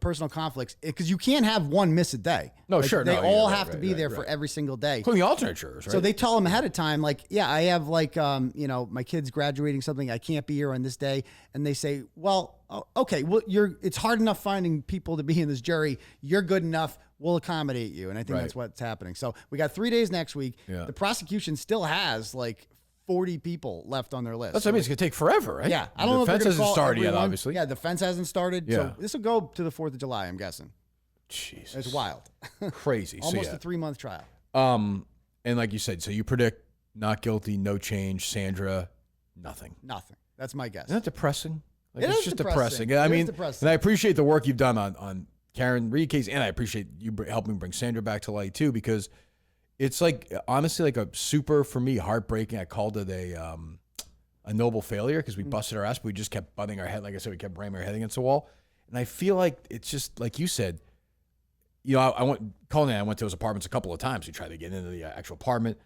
personal conflicts, because you can't have one miss a day. No, like, sure. They no, all yeah, have to be there for every single day. Including the alternate jurors, right? So they tell them ahead of time, like, yeah, I have like, my kid's graduating something. I can't be here on this day. And they say, well, okay, well, it's hard enough finding people to be in this jury. You're good enough. We'll accommodate you. And I think that's what's happening. So we got 3 days next week. Yeah. The prosecution still has like 40 people left on their list. That's what I mean. It's going to take forever, right? Yeah. I don't know if the defense hasn't started yet, everyone. obviously. Yeah, the defense hasn't started. Yeah. So this will go to the 4th of July, I'm guessing. Jesus. It's wild. Crazy. Almost a 3-month trial. And like you said, so you predict not guilty, no change. Sandra, nothing. Nothing. That's my guess. Isn't that depressing? Like, It it's is just depressing. depressing. I It is mean, depressing. and I appreciate the work you've done on Karen Reed case, and I appreciate you helping bring Sandra back to light too, because it's like, honestly, like a super, for me, heartbreaking. I called it a noble failure because we busted our ass, but we just kept butting our head. Like I said, we kept ramming our head against the wall. And I feel like it's just, like you said, I went to his apartments a couple of times. We tried to get into the actual apartment.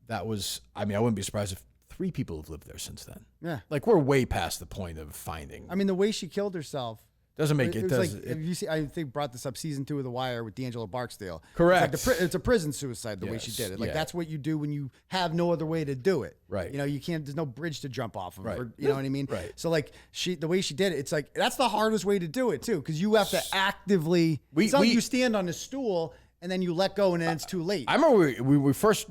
That was, I wouldn't be surprised if 3 people have lived there since then. Yeah. Like, we're way past the point of finding. I mean, the way she killed herself. Doesn't make it. was Does like, if you see, I think brought this up season 2 of The Wire with D'Angelo Barksdale. Correct. It's, like it's a prison suicide the way she did it. Like that's what you do when you have no other way to do it. Right. You can't. There's no bridge to jump off of. Right. Or, you know what I mean? Right. So like the way she did it, it's like that's the hardest way to do it too, because you have to actively. It's not like you stand on a stool and then you let go and then it's too late. I remember we first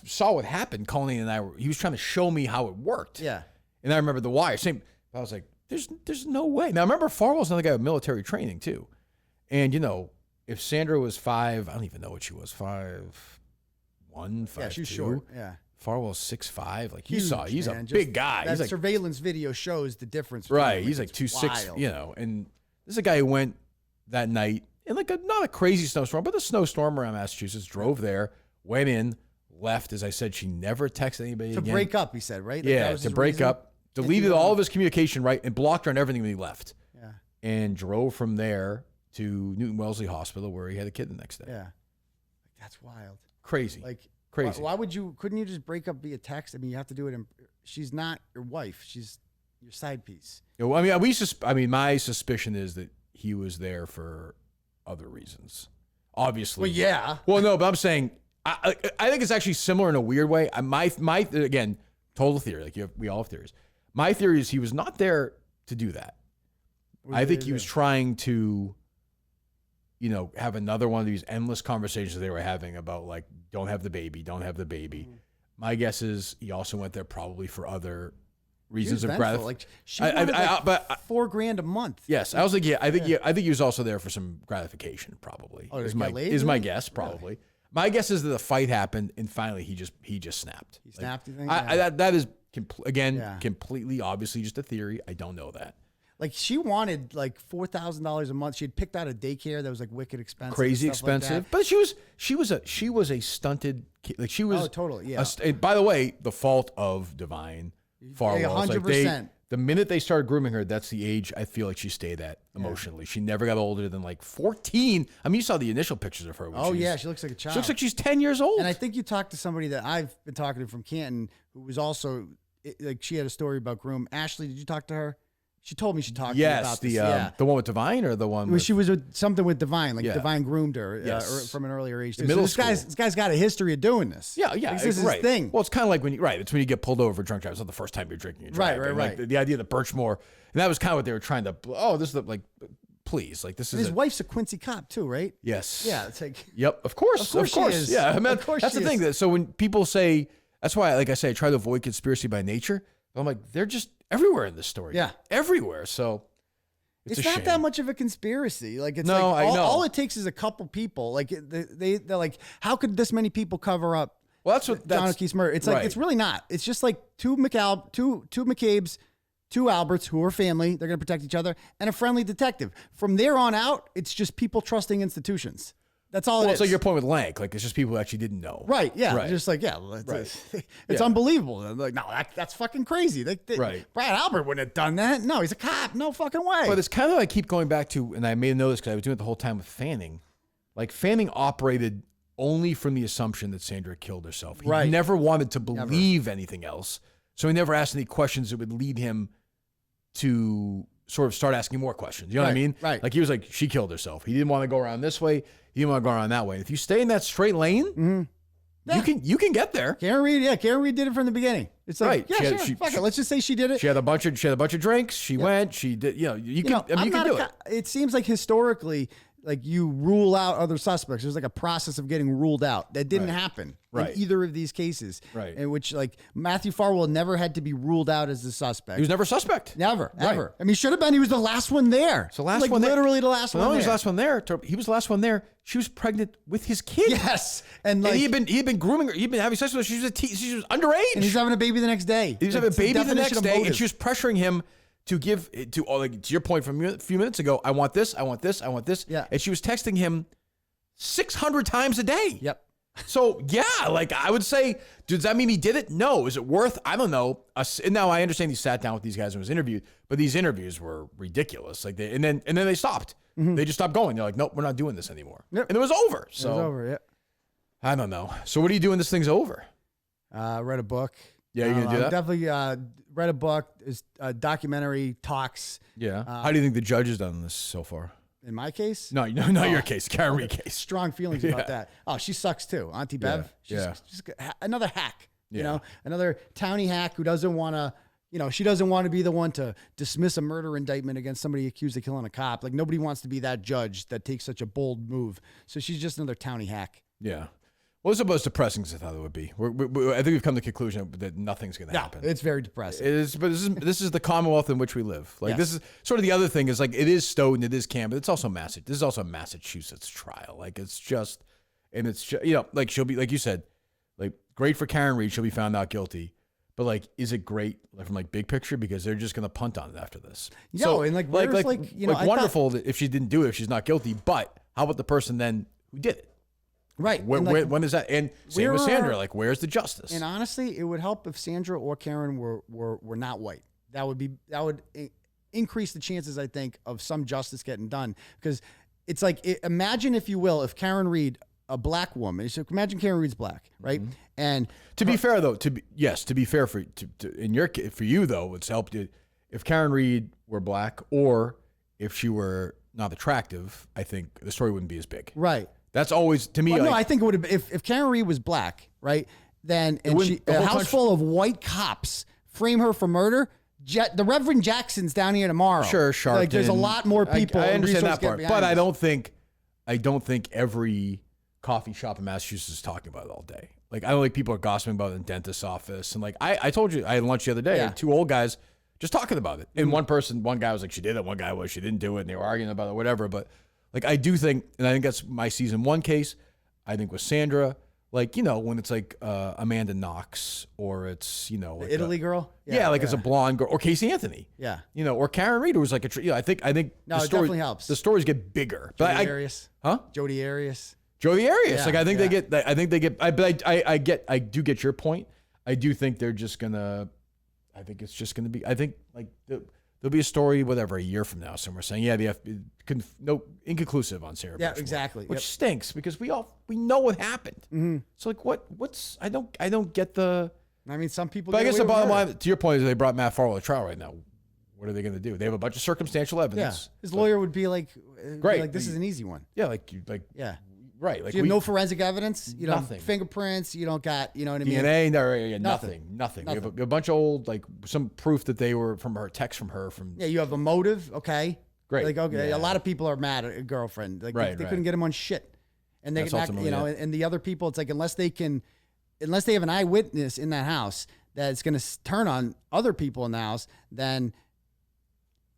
saw what happened. Colleen and I he was trying to show me how it worked. Yeah. And I remember The Wire. Same. I was like, There's no way. Now, I remember Farwell's another guy with military training, too. And, if Sandra was 5, I don't even know what she was, 5'1", 5'2". Yeah, she's short. Yeah. Farwell's 6'5". Like, Huge, he's man. a big guy. That He's like, surveillance video shows the difference. Right. He's like 2'6", And this is a guy who went that night in like not a crazy snowstorm, but a snowstorm around Massachusetts, drove there, went in, left. As I said, she never texted anybody again. To break up, he said, right? Yeah, to break up. Deleted all of his communication, right, and blocked her on everything when he left. Yeah. And drove from there to Newton Wellesley Hospital, where he had a kid the next day. Yeah. That's wild. Crazy. Like, crazy. Why would you? Couldn't you just break up via text? I mean, you have to do it. She's not your wife. She's your side piece. I mean, my suspicion is that he was there for other reasons. Obviously. Well, yeah. Well, no, but I'm saying I think it's actually similar in a weird way. My again, total theory. Like we all have theories. My theory is he was not there to do that. I think he was trying to, have another one of these endless conversations they were having about like, don't have the baby. My guess is he also went there probably for other reasons of gratification. Like she wanted $4,000 a month. Yes, I was like, I think he was also there for some gratification, probably. Oh, is my guess, probably. Really? My guess is that the fight happened and finally he just snapped. He snapped. You think? That is completely obviously just a theory. I don't know that. Like she wanted like $4,000 a month. She had picked out a daycare that was like wicked expensive, crazy expensive. Like but she was a stunted kid. Like she was. Oh, totally. Yeah. By the way, the fault of Divine. Far yeah, 100%. Like the minute they started grooming her, that's the age I feel like she stayed at emotionally. Yeah. She never got older than like 14. I mean, you saw the initial pictures of her. She looks like a child. She looks like she's 10 years old. And I think you talked to somebody that I've been talking to from Canton, who was also like she had a story about groom. Ashley, did you talk to her? She told me she talked to me about this. The one with Divine or the one with... She was with something with Divine, like Divine groomed her from an earlier age. Too. This guy's got a history of doing this. Yeah. Like, this is his thing. Well, it's kind of like it's when you get pulled over for drunk driving. It's not the first time you're drinking and driving. Right. Like the idea that Birchmore, and that was kind of what they were trying to, this is please, like this is... His wife's a Quincy cop too, right? Yes. Yeah, it's like... Yep, of course. She is. Yeah, I mean, of course that's the thing. So when people say, that's why, like I say, I try to avoid conspiracy by nature. But I'm like, they're just everywhere in this story. Yeah. Everywhere. So... It's not that much of a conspiracy. Like it's all it takes is a couple people. Like they're like, how could this many people cover up? Well, that's what John O'Keefe's murder. It's like it's really not. It's just like two McCabe's, two Alberts who are family. They're gonna protect each other, and a friendly detective. From there on out, it's just people trusting institutions. That's all it is. It's like your point with Lank. Like, it's just people who actually didn't know. Right, yeah. Right. Just like, it's unbelievable. Like, no, that's fucking crazy. Brad Albert wouldn't have done that. No, he's a cop. No fucking way. But it's kind of, I keep going back to, and I may know this because I was doing it the whole time with Fanning. Like, Fanning operated only from the assumption that Sandra killed herself. He never wanted to believe anything else. So he never asked any questions that would lead him to sort of start asking more questions. You know what I mean? Right. Like, he was like, she killed herself. He didn't want to go around this way. He didn't want to go around that way. If you stay in that straight lane, you can get there. Karen Reed did it from the beginning. It's like, fuck it. Let's just say she did it. She had a bunch of drinks. She went. She did. You can do it. It seems like historically, like you rule out other suspects. There's like a process of getting ruled out. That didn't happen in either of these cases. Right. In which like Matthew Farwell never had to be ruled out as the suspect. He was never a suspect. Never, ever. I mean, should have been. He was the last one there. So last one there. Literally the last one there. He was the last one there. He was the last one there. She was pregnant with his kid. Yes. And he had been grooming her. He had been having sex with her. She was underage. And he's having a baby the next day. He was having a baby the next day. And she was pressuring him to give to your point from a few minutes ago. I want this. I want this. I want this. Yeah. And she was texting him 600 times a day. Yep. So like I would say, does that mean he did it? No. Is it worth? I don't know. And now I understand he sat down with these guys and was interviewed, but these interviews were ridiculous. Like and then they stopped. Mm-hmm. They just stopped going. They're like, nope, we're not doing this anymore. Yep. And it was over. So it was over. Yeah. I don't know. So what are you doing? This thing's over. Read a book. Yeah, you're gonna do that. Definitely read a book. Is documentary talks. Yeah. How do you think the judge has done this so far? In my case? No, your case. Karen Reed case. Strong feelings about that. Oh, she sucks too. Auntie Bev. She's another hack. You know, another townie hack who doesn't want to. She doesn't want to be the one to dismiss a murder indictment against somebody accused of killing a cop. Like nobody wants to be that judge that takes such a bold move. So she's just another townie hack. Yeah. Well, it's about as depressing as I thought it would be. I think we've come to the conclusion that nothing's going to happen. It's very depressing. It is, but this is the Commonwealth in which we live. Like this is sort of the other thing is like it is Stoughton, it is Cam, but it's also This is also a Massachusetts trial. Like it's just, like she'll be like you said, like great for Karen Reed, she'll be found not guilty. But like, is it great from like big picture because they're just going to punt on it after this? And wonderful that if she didn't do it, if she's not guilty. But how about the person then who did it? Right. When is that? And same with Sandra. Like, where's the justice? And honestly, it would help if Sandra or Karen were not white. That would increase the chances, I think, of some justice getting done. Because it's like, imagine if you will, if Karen Reed, a black woman. So imagine Karen Reed's black, right? Mm-hmm. And to be fair though, to be fair for you though, it's helped you if Karen Reed were black or if she were not attractive. I think the story wouldn't be as big. Right. That's always to me. Well, like, no, I think it would have. If Karen Reed was black, right? Then and a house full of white cops frame her for murder. The Reverend Jackson's down here tomorrow. Sure, Sharpton. Like there's a lot more people. I understand that part, but I don't think every coffee shop in Massachusetts is talking about it all day. Like I don't think people are gossiping about it in the dentist's office. And like I told you, I had lunch the other day. Yeah. Two old guys just talking about it. And one guy was like, she did it. One guy was, she didn't do it. And they were arguing about it, whatever. But like I do think, and I think that's my season 1 case. I think with Sandra, like, when it's like Amanda Knox or it's, like the Italy girl. Yeah, it's a blonde girl or Casey Anthony. Yeah. Or Karen Reed, who was like I think no, the it story definitely helps. The stories get bigger. Jody Arias. Huh? Jody Arias. Jody Arias. Yeah, like I think they get. I do get your point. I do think they're just gonna. I think it's just gonna be. I think like there'll be a story whatever a year from now somewhere saying inconclusive on Sarah. Yeah, Birchmore, exactly. Which stinks because we know what happened. Mm-hmm. So like what's I don't get the. I mean, some people. But I guess the bottom line to your point is they brought Matt Farwell to trial right now. What are they going to do? They have a bunch of circumstantial evidence. Yeah. His lawyer would be like, great. Like this is an easy one. Yeah, yeah. Right. Like so you have no forensic evidence. You don't nothing. Fingerprints. You don't got, you know what I mean? DNA. No, nothing. We have a bunch of old, like some proof that they were from her, text from her. Yeah, you have a motive. Okay. Great. Like, okay. Yeah. A lot of people are mad at a girlfriend. Like they couldn't get him on shit. And they not, and the other people, it's like, unless they have an eyewitness in that house that's going to turn on other people in the house, then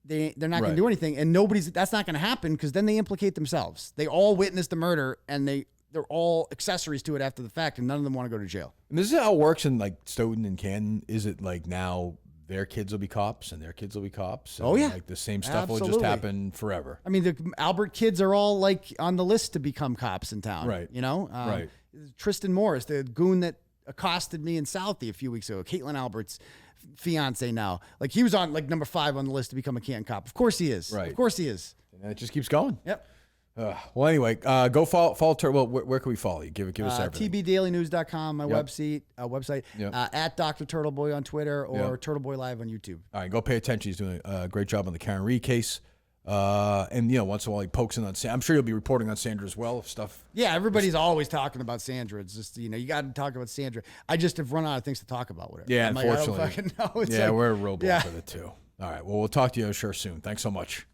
they're not going to do anything, and that's not going to happen because then they implicate themselves. They all witnessed the murder, and they're all accessories to it after the fact, and none of them want to go to jail. And this is how it works in like Stoughton and Canton. Is it like now their kids will be cops and their kids will be cops? And like the same stuff will just happen forever. I mean, the Albert kids are all like on the list to become cops in town. Right. Right. Tristan Morris, the goon that accosted me in Southie a few weeks ago, Caitlin Albert's fiance now. Like he was on like number 5 on the list to become a Canton cop. Of course he is. Right. Of course he is. And it just keeps going. Yep. Well, anyway, go follow Well, where can we follow you? Give us everything. tbdailynews.com, my website. Yep. At Dr. Turtleboy on Twitter or Turtleboy Live on YouTube. All right, go pay attention. He's doing a great job on the Karen Reed case. And once in a while he pokes in on Sandra. I'm sure you'll be reporting on Sandra as well if stuff. Yeah, everybody's always talking about Sandra. It's just you got to talk about Sandra. I just have run out of things to talk about with her. Yeah, unfortunately. I don't fucking know. It's we're a roadblock with it too. All right, well we'll talk to you sure soon. Thanks so much.